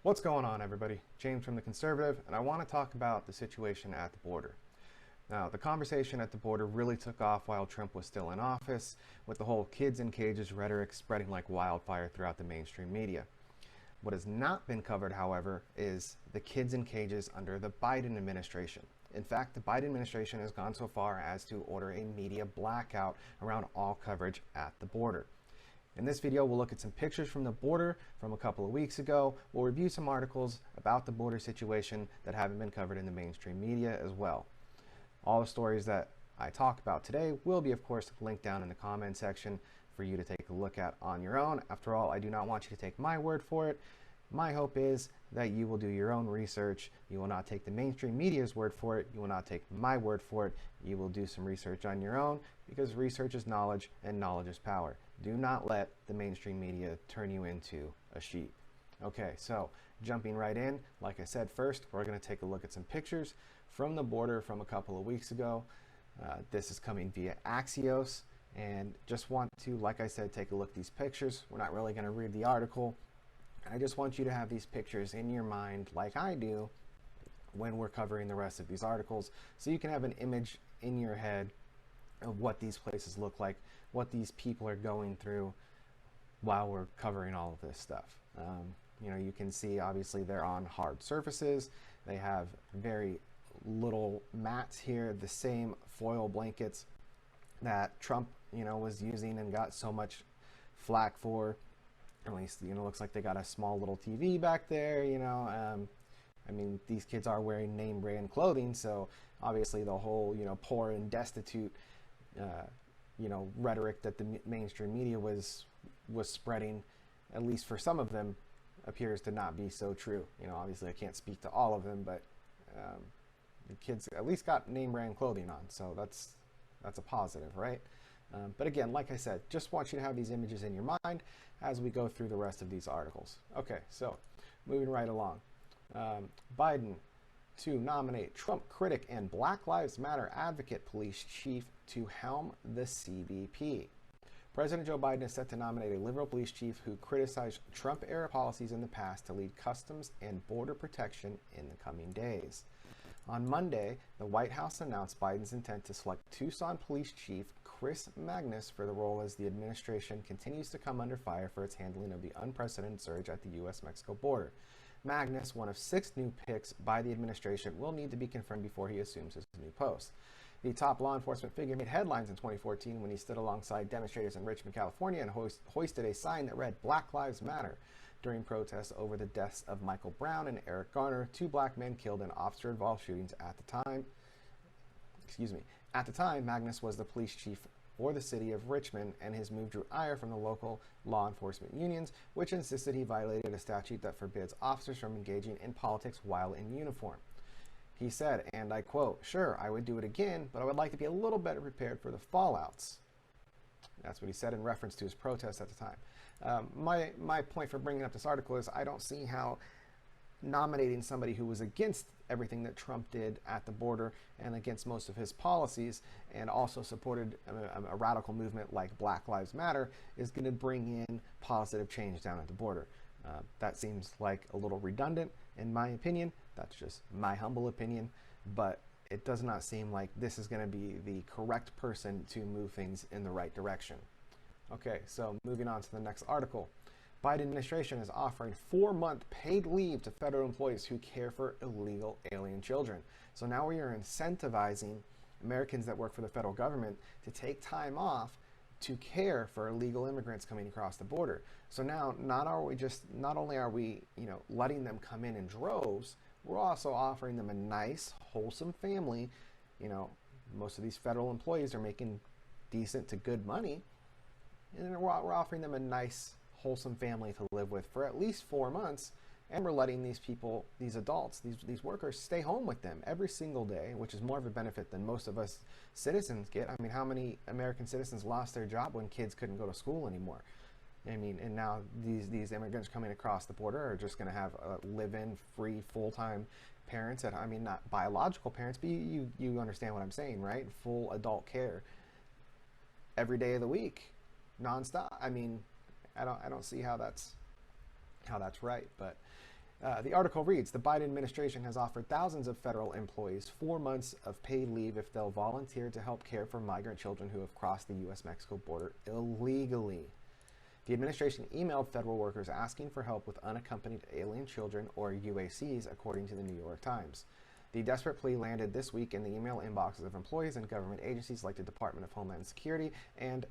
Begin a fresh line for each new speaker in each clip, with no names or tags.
What's going on, everybody? James from The Conservative, and I want to talk about the situation at the border. Now, the conversation at the border really took off while Trump was still in office, with the whole kids in cages rhetoric spreading like wildfire throughout the mainstream media. What has not been covered, however, is the kids in cages under the Biden administration. In fact, the Biden administration has gone so far as to order a media blackout around all coverage at the border. In this video, we'll look at some pictures from the border from a couple of weeks ago. We'll review some articles about the border situation that haven't been covered in the mainstream media as well. All the stories that I talk about today will be, of course, linked down in the comment section for you to take a look at on your own. After all, I do not want you to take my word for it. My hope is that you will do your own research. You will not take the mainstream media's word for it. You will not take my word for it. You will do some research on your own, because research is knowledge and knowledge is power. Do not let the mainstream media turn you into a sheep. Okay, so jumping right in, like I said, first, we're going to take a look at some pictures from the border from a couple of weeks ago. This is coming via Axios, and just want to, like I said, take a look at these pictures. We're not really going to read the article. I just want you to have these pictures in your mind, like I do, when we're covering the rest of these articles, so you can have an image in your head of what these places look like, what these people are going through while we're covering all of this stuff. You can see, obviously, they're on hard surfaces. They have very little mats here, the same foil blankets that Trump, was using and got so much flack for. At least, looks like they got a small little TV back there, these kids are wearing name brand clothing, so obviously the whole, poor and destitute, rhetoric that the mainstream media was spreading, at least for some of them, appears to not be so true. Obviously I can't speak to all of them, but the kids at least got name brand clothing on, so that's a positive, right? But again, like I said, just want you to have these images in your mind as we go through the rest of these articles. Okay, so moving right along. Biden to nominate Trump critic and Black Lives Matter advocate police chief to helm the CBP. President Joe Biden is set to nominate a liberal police chief who criticized Trump-era policies in the past to lead customs and border protection in the coming days. On Monday, the White House announced Biden's intent to select Tucson Police Chief Chris Magnus for the role as the administration continues to come under fire for its handling of the unprecedented surge at the U.S.-Mexico border. Magnus, one of 6 new picks by the administration, will need to be confirmed before he assumes his new post. The top law enforcement figure made headlines in 2014 when he stood alongside demonstrators in Richmond, California, and hoisted a sign that read "Black Lives Matter" during protests over the deaths of Michael Brown and Eric Garner, 2 black men killed in officer-involved shootings at the time. At the time, Magnus was the police chief for the city of Richmond, and his move drew ire from the local law enforcement unions, which insisted he violated a statute that forbids officers from engaging in politics while in uniform. He said, and I quote, "Sure, I would do it again, but I would like to be a little better prepared for the fallouts." That's what he said in reference to his protest at the time. My point for bringing up this article is I don't see how nominating somebody who was against everything that Trump did at the border and against most of his policies, and also supported a radical movement like Black Lives Matter, is going to bring in positive change down at the border. That seems like a little redundant, in my opinion. That's just my humble opinion, but it does not seem like this is going to be the correct person to move things in the right direction. Okay, so moving on to the next article. Biden administration is offering 4-month paid leave to federal employees who care for illegal alien children. So now we are incentivizing Americans that work for the federal government to take time off to care for illegal immigrants coming across the border. So now not only are we, letting them come in droves, we're also offering them a nice, wholesome family. Most of these federal employees are making decent to good money, and we're offering them a nice, wholesome family to live with for at least 4 months, and we're letting these people, these adults, these workers stay home with them every single day, which is more of a benefit than most of us citizens get. I mean, how many American citizens lost their job when kids couldn't go to school anymore? And now these immigrants coming across the border are just going to have live-in, free, full-time parents that, not biological parents, but you understand what I'm saying, right? Full adult care every day of the week, nonstop. I don't see how that's right, but The article reads, the Biden administration has offered thousands of federal employees 4 months of paid leave if they'll volunteer to help care for migrant children who have crossed the U.S.-Mexico border illegally. The administration emailed federal workers asking for help with unaccompanied alien children, or UACs, according to the New York Times. The desperate plea landed this week in the email inboxes of employees in government agencies like the Department of Homeland Security and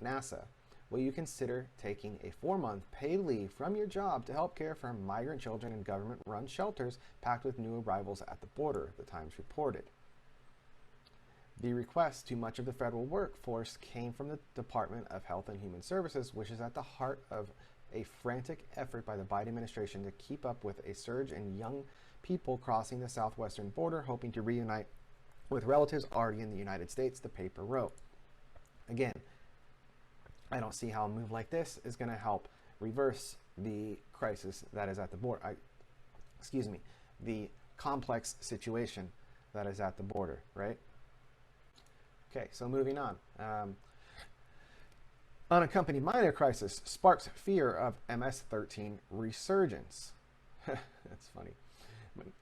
NASA. Will you consider taking a 4-month paid leave from your job to help care for migrant children in government-run shelters packed with new arrivals at the border, the Times reported. The request to much of the federal workforce came from the Department of Health and Human Services, which is at the heart of a frantic effort by the Biden administration to keep up with a surge in young people crossing the southwestern border, hoping to reunite with relatives already in the United States, the paper wrote. Again, I don't see how a move like this is going to help reverse the crisis that is at the border. The complex situation that is at the border, right? Okay, so moving on. Unaccompanied minor crisis sparks fear of MS-13 resurgence. That's funny.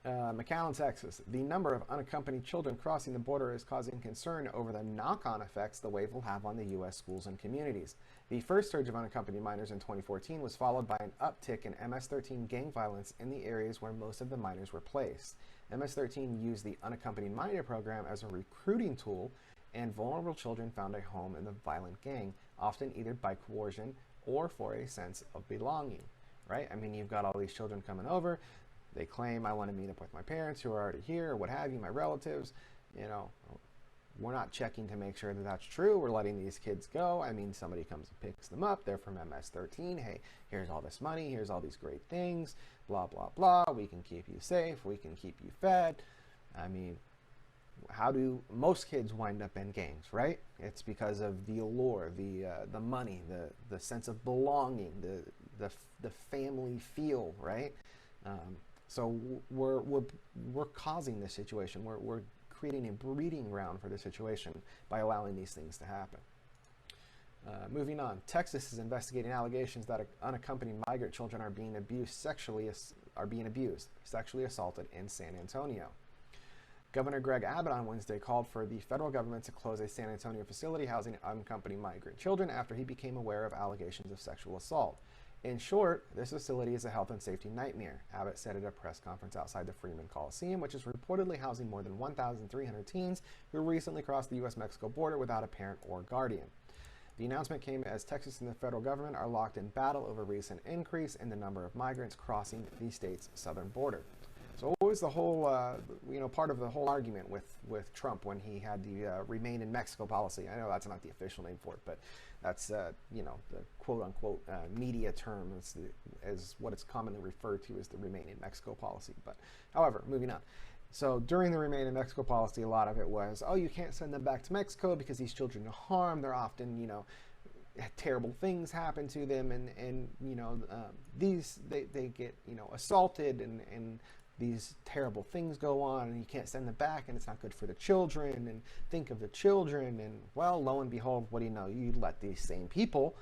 McAllen, Texas. The number of unaccompanied children crossing the border is causing concern over the knock-on effects the wave will have on the U.S. schools and communities. The first surge of unaccompanied minors in 2014 was followed by an uptick in MS-13 gang violence in the areas where most of the minors were placed. MS-13 used the unaccompanied minor program as a recruiting tool, and vulnerable children found a home in the violent gang, often either by coercion or for a sense of belonging, right? I mean, you've got all these children coming over. They claim, I want to meet up with my parents who are already here, or what have you, my relatives. You know, we're not checking to make sure that that's true. We're letting these kids go. I mean, somebody comes and picks them up. They're from MS-13. Hey, here's all this money. Here's all these great things. Blah, blah, blah. We can keep you safe. We can keep you fed. I mean, how do most kids wind up in gangs, right? It's because of the allure, the money, the sense of belonging, the family feel, right? So we're causing this situation. We're creating a breeding ground for the situation by allowing these things to happen. Moving on, Texas is investigating allegations that unaccompanied migrant children are being sexually assaulted in San Antonio. Governor Greg Abbott on Wednesday called for the federal government to close a San Antonio facility housing unaccompanied migrant children after he became aware of allegations of sexual assault. In short, this facility is a health and safety nightmare, Abbott said at a press conference outside the Freeman Coliseum, which is reportedly housing more than 1,300 teens who recently crossed the U.S.-Mexico border without a parent or guardian. The announcement came as Texas and the federal government are locked in battle over recent increase in the number of migrants crossing the state's southern border. So what was the whole, part of the whole argument with Trump when he had the remain in Mexico policy? I know that's not the official name for it, but that's, the quote-unquote media term is what it's commonly referred to as the remain in Mexico policy. But however, moving on. So during the remain in Mexico policy, a lot of it was, oh, you can't send them back to Mexico because these children are harmed. They're often, terrible things happen to them, and they get, assaulted and these terrible things go on, and you can't send them back, and it's not good for the children, and think of the children. And well, lo and behold, what do you know? You let these same people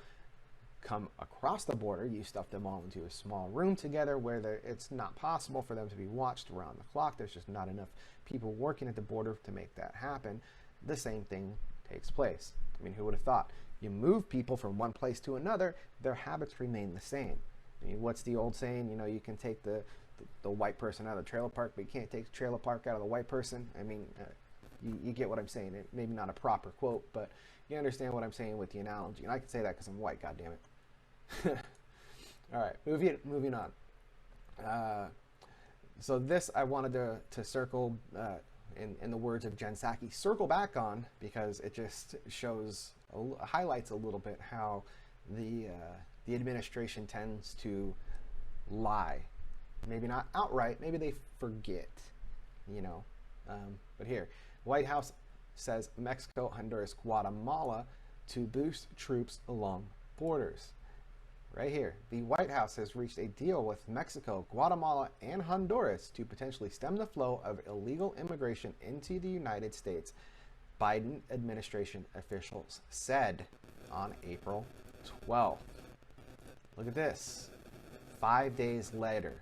come across the border, you stuff them all into a small room together where it's not possible for them to be watched around the clock. There's just not enough people working at the border to make that happen. The same thing takes place. I mean, who would have thought? You move people from one place to another, their habits remain the same. I mean, what's the old saying? You can take the white person out of the trailer park, but you can't take the trailer park out of the white person. I mean, you get what I'm saying. Maybe not a proper quote, but you understand what I'm saying with the analogy. And I can say that because I'm white, goddammit. All right, moving on. So this I wanted to circle, in the words of Jen Psaki, circle back on, because it just highlights a little bit how the administration tends to lie. Maybe not outright, maybe they forget, but here, White House says Mexico, Honduras, Guatemala to boost troops along borders. Right here, the White House has reached a deal with Mexico, Guatemala, and Honduras to potentially stem the flow of illegal immigration into the United States, Biden administration officials said on April 12th. Look at this. 5 days later,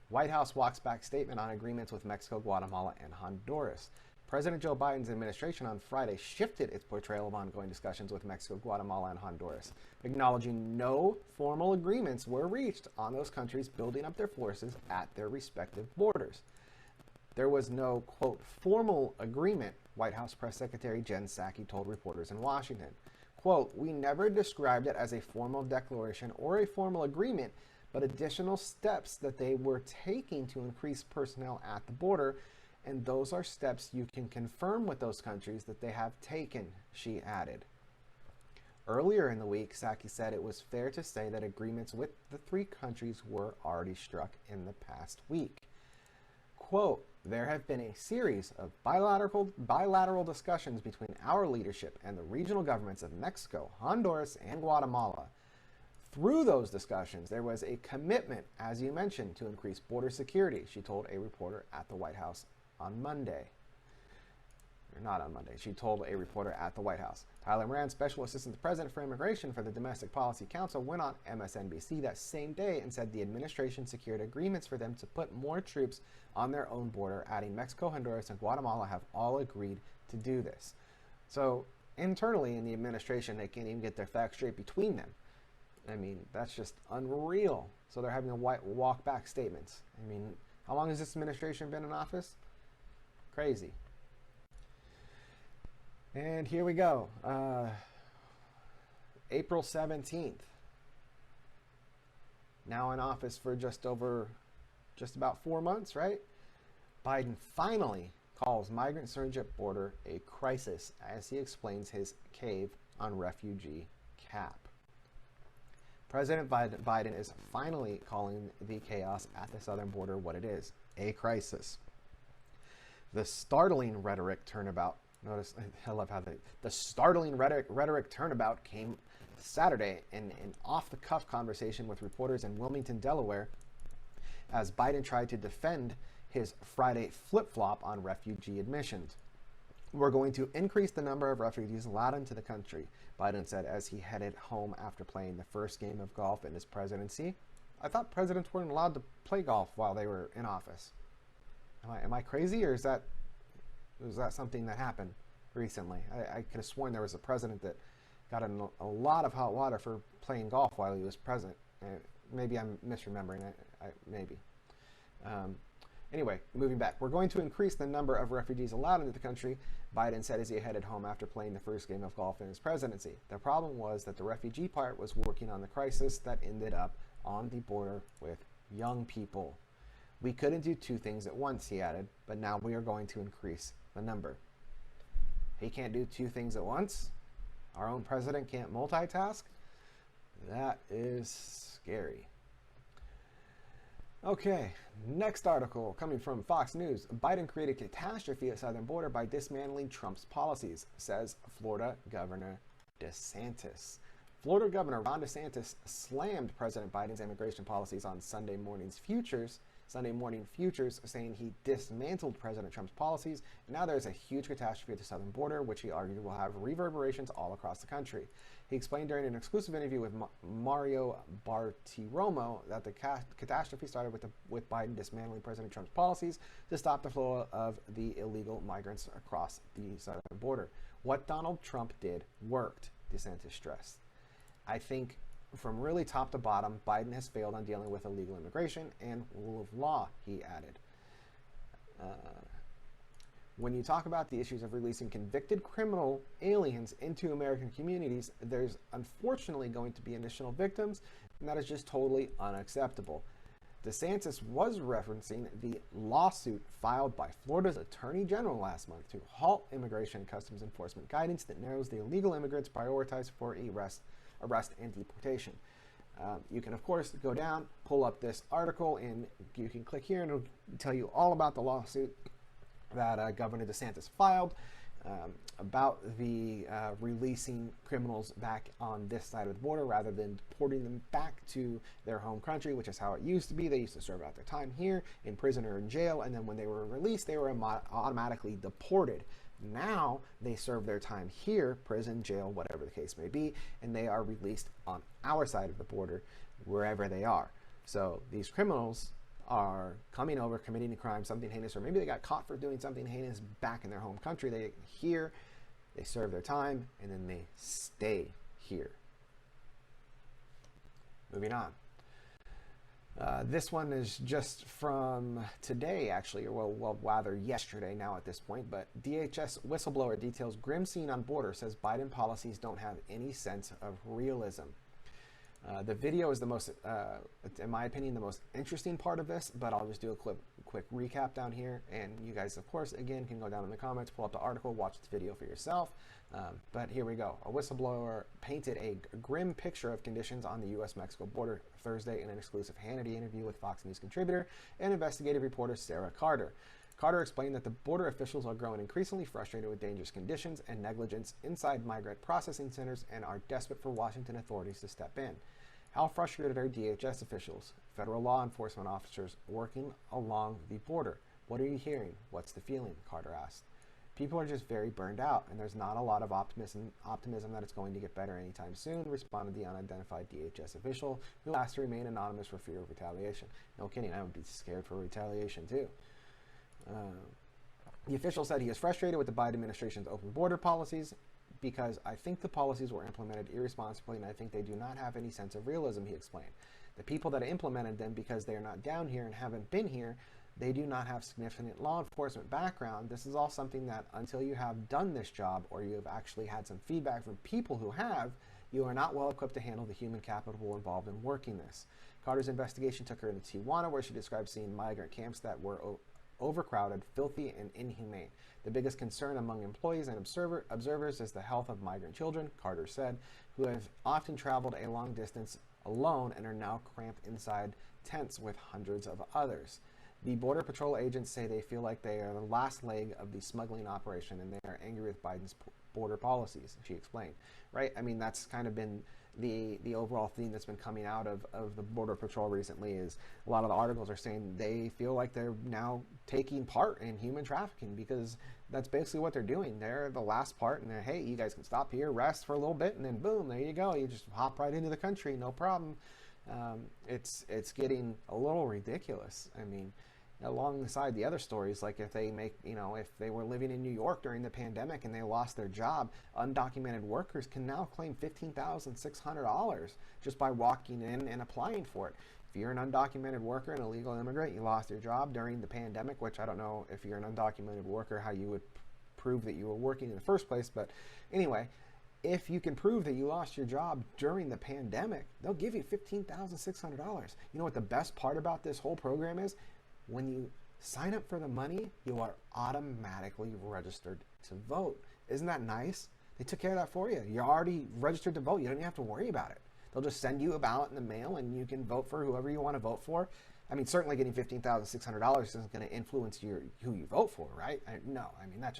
White House walks back statement on agreements with Mexico, Guatemala, and Honduras. President Joe Biden's administration on Friday shifted its portrayal of ongoing discussions with Mexico, Guatemala, and Honduras, acknowledging no formal agreements were reached on those countries building up their forces at their respective borders. There was no, quote, formal agreement, White House Press Secretary Jen Psaki told reporters in Washington. Quote, we never described it as a formal declaration or a formal agreement, but additional steps that they were taking to increase personnel at the border, and those are steps you can confirm with those countries that they have taken, she added. Earlier in the week, Psaki said it was fair to say that agreements with the three countries were already struck in the past week. Quote, there have been a series of bilateral discussions between our leadership and the regional governments of Mexico, Honduras, and Guatemala. Through those discussions, there was a commitment, as you mentioned, to increase border security, she told a reporter at the White House on Monday. Or not on Monday. She told a reporter at the White House. Tyler Moran, Special Assistant to the President for Immigration for the Domestic Policy Council, went on MSNBC that same day and said the administration secured agreements for them to put more troops on their own border, adding Mexico, Honduras, and Guatemala have all agreed to do this. So internally in the administration, they can't even get their facts straight between them. I mean, that's just unreal. So they're having to walk back statements. I mean, how long has this administration been in office? Crazy. And here we go. April 17th. Now in office for just about 4 months, right? Biden finally calls migrant surge at border a crisis as he explains his cave on refugee cap. President Biden is finally calling the chaos at the southern border what it is, a crisis. The startling rhetoric turnabout, notice, I love how the startling rhetoric turnabout came Saturday in an off-the-cuff conversation with reporters in Wilmington, Delaware, as Biden tried to defend his Friday flip-flop on refugee admissions. We're going to increase the number of refugees allowed into the country, Biden said as he headed home after playing the first game of golf in his presidency. I thought presidents weren't allowed to play golf while they were in office. Am I crazy, or was that something that happened recently? I could have sworn there was a president that got in a lot of hot water for playing golf while he was president. Maybe I'm misremembering. Maybe. Anyway, moving back. We're going to increase the number of refugees allowed into the country, Biden said as he headed home after playing the first game of golf in his presidency. The problem was that the refugee part was working on the crisis that ended up on the border with young people. We couldn't do two things at once, he added, but now we are going to increase the number. He can't do two things at once? Our own president can't multitask? That is scary. Okay, next article coming from Fox News. Biden created catastrophe at southern border by dismantling Trump's policies, says Florida Governor Desantis. Florida Governor Ron DeSantis slammed President Biden's immigration policies on Sunday morning futures, saying he dismantled President Trump's policies, and now there's a huge catastrophe at the southern border, which he argued will have reverberations all across the country. He explained during an exclusive interview with Mario Bartiromo that the catastrophe started with Biden dismantling President Trump's policies to stop the flow of the illegal migrants across the southern border. What Donald Trump did worked, DeSantis stressed. I think from really top to bottom, Biden has failed on dealing with illegal immigration and rule of law, he added. When you talk about the issues of releasing convicted criminal aliens into American communities, there's unfortunately going to be additional victims, and that is just totally unacceptable. DeSantis was referencing the lawsuit filed by Florida's Attorney General last month to halt Immigration and Customs Enforcement guidance that narrows the illegal immigrants prioritized for arrest and deportation. You can, of course, go down, pull up this article, and you can click here and it'll tell you all about the lawsuit that Governor DeSantis filed about the releasing criminals back on this side of the border rather than deporting them back to their home country, which is how it used to be. They used to serve out their time here in prison or in jail, and then when they were released, they were automatically deported. Now they serve their time here, prison, jail, whatever the case may be, and they are released on our side of the border, wherever they are. So these criminals are coming over, committing a crime, something heinous, or maybe they got caught for doing something heinous back in their home country. They get here, they serve their time, and then they stay here. Moving on. This one is just from today, actually, or well, rather yesterday now at this point, but DHS whistleblower details grim scene on border, says Biden policies don't have any sense of realism. The video is the most, in my opinion, the most interesting part of this, but I'll just do a quick recap down here, and you guys, of course, again, can go down in the comments, pull up the article, watch the video for yourself. But here we go. A whistleblower painted a grim picture of conditions on the U.S.-Mexico border Thursday in an exclusive Hannity interview with Fox News contributor and investigative reporter Sarah Carter. Carter explained that the border officials are growing increasingly frustrated with dangerous conditions and negligence inside migrant processing centers and are desperate for Washington authorities to step in. How frustrated are DHS officials, federal law enforcement officers working along the border? What are you hearing? What's the feeling? Carter asked. People are just very burned out, and there's not a lot of optimism that it's going to get better anytime soon, responded the unidentified DHS official, who asked to remain anonymous for fear of retaliation. No kidding, I would be scared for retaliation too. The official said he is frustrated with the Biden administration's open border policies because I think the policies were implemented irresponsibly, and I think they do not have any sense of realism, he explained. The people that implemented them, because they are not down here and haven't been here, they do not have significant law enforcement background. This is all something that until you have done this job or you have actually had some feedback from people who have, you are not well equipped to handle the human capital involved in working this. Carter's investigation took her to Tijuana, where she described seeing migrant camps that were overcrowded, filthy, and inhumane. The biggest concern among employees and observers is the health of migrant children, Carter said, who have often traveled a long distance alone and are now cramped inside tents with hundreds of others. The Border Patrol agents say they feel like they are the last leg of the smuggling operation, and they are angry with Biden's border policies, she explained. Right? I mean, that's kind of been the overall theme that's been coming out of the Border Patrol recently. Is a lot of the articles are saying they feel like they're now taking part in human trafficking, because that's basically what they're doing. They're the last part, and they're, hey, you guys can stop here, rest for a little bit, and then boom, there you go. You just hop right into the country, no problem. It's getting a little ridiculous. I mean, alongside the other stories, like if they were living in New York during the pandemic and they lost their job, undocumented workers can now claim $15,600 just by walking in and applying for it. If you're an undocumented worker, an illegal immigrant, you lost your job during the pandemic, which I don't know if you're an undocumented worker how you would prove that you were working in the first place, but anyway, if you can prove that you lost your job during the pandemic, they'll give you $15,600. You know what the best part about this whole program is? When you sign up for the money, you are automatically registered to vote. Isn't that nice? They took care of that for you. You're already registered to vote. You don't even have to worry about it. They'll just send you a ballot in the mail, and you can vote for whoever you want to vote for. I mean, certainly getting $15,600 isn't going to influence who you vote for, right? No, I mean, that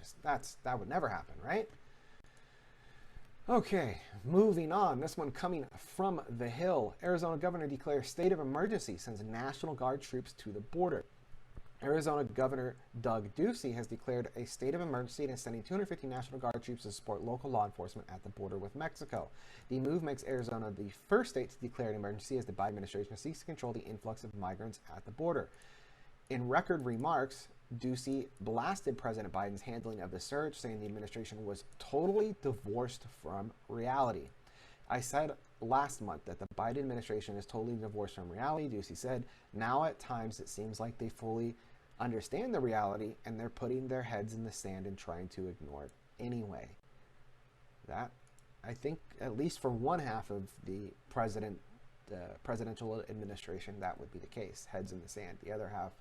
would never happen, right? Okay, moving on. This one coming from the Hill. Arizona governor declares state of emergency, sends National Guard troops to the border. Arizona Governor Doug Ducey has declared a state of emergency and is sending 250 National Guard troops to support local law enforcement at the border with Mexico. The move makes Arizona the first state to declare an emergency as the Biden administration seeks to control the influx of migrants at the border. In record remarks, Ducey blasted President Biden's handling of the surge, saying the administration was totally divorced from reality. I said last month that the Biden administration is totally divorced from reality, Ducey said. Now at times it seems like they fully understand the reality and they're putting their heads in the sand and trying to ignore it anyway. That, I think, at least for one half of the presidential administration, that would be the case, heads in the sand. The other half,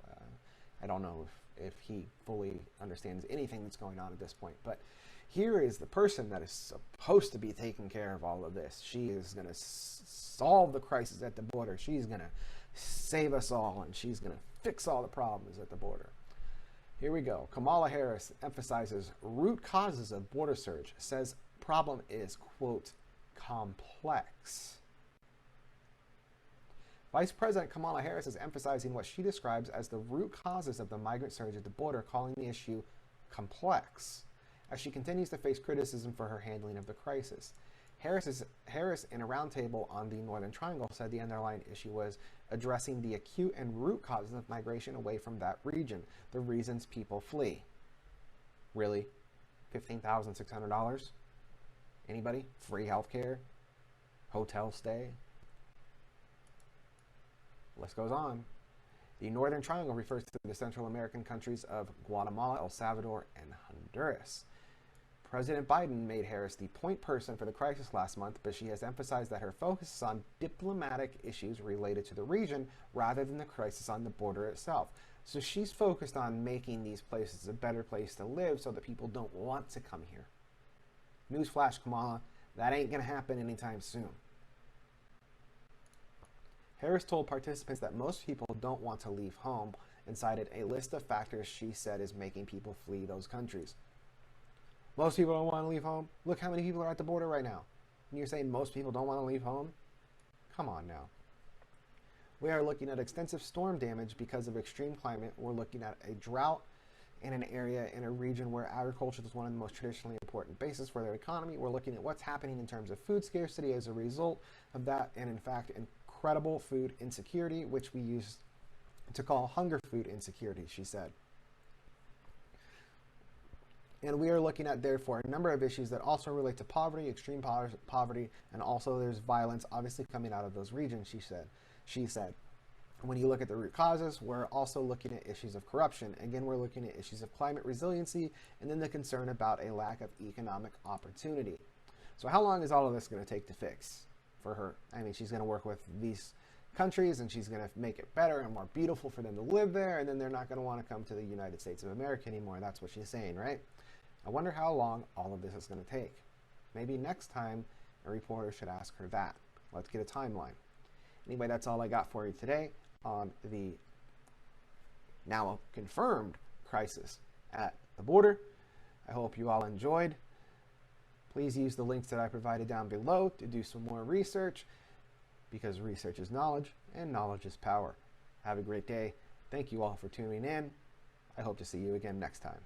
I don't know if he fully understands anything that's going on at this point. But here is the person that is supposed to be taking care of all of this. She is going to solve the crisis at the border. She's going to save us all, and she's going to fix all the problems at the border. Here we go. Kamala Harris emphasizes root causes of border surge, says problem is, quote, complex. Vice President Kamala Harris is emphasizing what she describes as the root causes of the migrant surge at the border, calling the issue complex, as she continues to face criticism for her handling of the crisis. Harris, in a roundtable on the Northern Triangle, said the underlying issue was addressing the acute and root causes of migration away from that region, the reasons people flee. Really? $15,600? Anybody? Free healthcare? Hotel stay? List goes on. The Northern Triangle refers to the Central American countries of Guatemala, El Salvador, and Honduras. President Biden made Harris the point person for the crisis last month, but she has emphasized that her focus is on diplomatic issues related to the region rather than the crisis on the border itself. So she's focused on making these places a better place to live so that people don't want to come here. Newsflash, Kamala, that ain't going to happen anytime soon. Harris told participants that most people don't want to leave home and cited a list of factors she said is making people flee those countries. Most people don't want to leave home? Look how many people are at the border right now. And you're saying most people don't want to leave home? Come on now. We are looking at extensive storm damage because of extreme climate. We're looking at a drought in an area, in a region where agriculture is one of the most traditionally important bases for their economy. We're looking at what's happening in terms of food scarcity as a result of that, and in fact, incredible food insecurity, which we use to call hunger food insecurity, she said. And we are looking at, therefore, a number of issues that also relate to poverty, extreme poverty, and also there's violence obviously coming out of those regions, she said. When you look at the root causes, we're also looking at issues of corruption. Again, we're looking at issues of climate resiliency, and then the concern about a lack of economic opportunity. So how long is all of this going to take to fix for her? I mean, she's going to work with these countries, and she's going to make it better and more beautiful for them to live there, and then they're not going to want to come to the United States of America anymore. That's what she's saying, right? I wonder how long all of this is going to take. Maybe next time a reporter should ask her that. Let's get a timeline. Anyway, that's all I got for you today on the now confirmed crisis at the border. I hope you all enjoyed. Please use the links that I provided down below to do some more research, because research is knowledge and knowledge is power. Have a great day. Thank you all for tuning in. I hope to see you again next time.